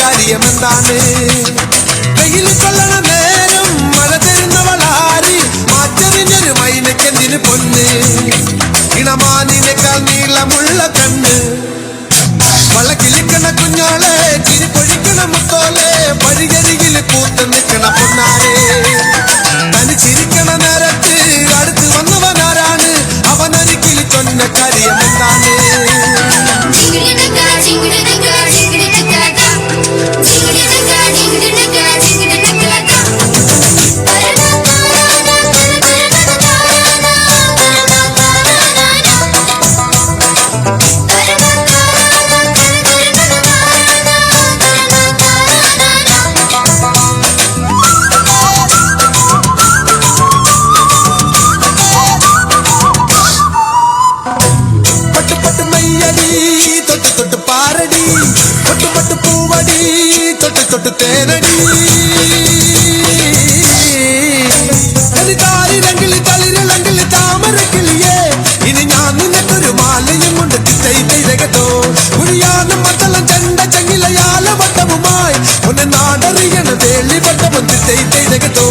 കാര്യം എന്താണ്? വെയിൽ കൊള്ളണ നേരം മഴ തരുന്നവളാരി മാറ്ററിഞ്ഞൊരു മൈനക്കെന്തിന് പൊന്ന് ഇണമാനിനേക്കാൾ നീളമുള്ള കണ്ണ് വളക്കിലിക്കണ കുഞ്ഞോളെ ചിരി പൊഴിക്കണ മുത്തോലെ വഴിയരികിൽ പൂത്ത് നിൽക്കണ പൊന്നാരെ തനി ചിരിക്കണ നേരത്ത് അടുത്ത് വന്നവനാരാണ് അവനരികിൽ ചൊന്ന കാര്യം എന്താണ്? തൊട്ട് തേനടി കരിതാരിലെങ്കിൽ തളിരിലെങ്കിൽ താമരക്കിളിയേ ഇനി ഞാൻ നിനക്കൊരു മാലയും കൊണ്ട് തിരകട്ടോ കുഴിയാനും മത്തളം ചെണ്ട ചെങ്ങിലയാല വട്ടവുമായി ഒന്ന് നാടറിയണ വേളിവട്ടവും തിരകട്ടോ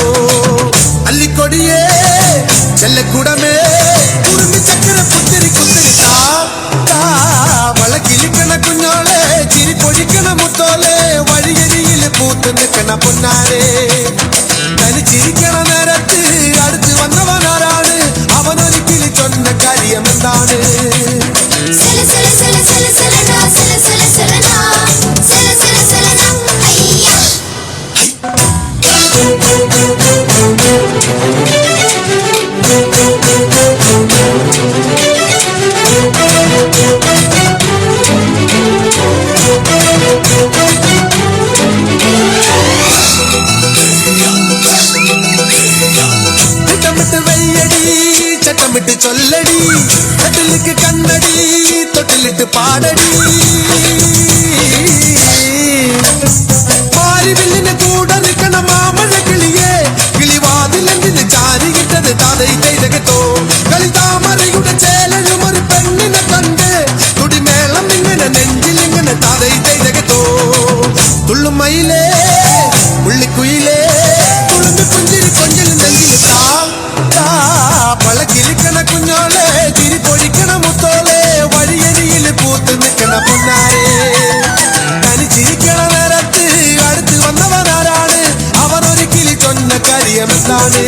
അല്ലിക്കൊടിയേ ചെല്ലക്കുടമേ കുറുമ്പി ചക്കര കുത്തിരി കുത്തിരി വളക്കിലിക്കണ കുഞ്ഞോളെ ചിരി പൊഴിക്കണ മുത്തോലെ വഴിയരിയിൽ പൂത്ത് നിൽക്കണ പൊന്നാരെ തനി ചിരിക്കണ നേരത്ത് അടുത്ത് വന്നവനാരാണ് അവനൊരിക്കൽ ചൊന്ന കാര്യം എന്താണ്? ചട്ടമിട്ട് ചൊല്ലടി കട്ടിലിക്ക് കണ്ണടി തൊട്ടിലിട്ട് പാടടി മാരിവില്ലിന് കൂടെ നിൽക്കണ മാമഴ കിളിയെ കിളിവാതിലെന്തിന് ചാരികിട്ടത് താതോ കളിതാമരയുടെ ചേലനും ഒരു പെണ്ണിനെ കണ്ട് തുടിമേളം ഇങ്ങനെ നെഞ്ചിലിങ്ങനെ താതോ തുള്ളുമയിലേ ഉള്ളിക്കുയിലേ തുളുമ്പി പുഞ്ചിരി കൊഞ്ചിൽ നെഞ്ചിൽ വളക്കിലിക്കണ കുഞ്ഞോളെ ചിരി പൊഴിക്കണ മുത്തോലെ വഴിയരിയിൽ പൂത്ത് നിൽക്കണ പൊന്നാരെ തനി ചിരിക്കണ നേരത്ത് അടുത്ത് വന്നവനാരാണ് അവനൊരിക്കൽ ചൊന്ന കാര്യം എന്താണ്?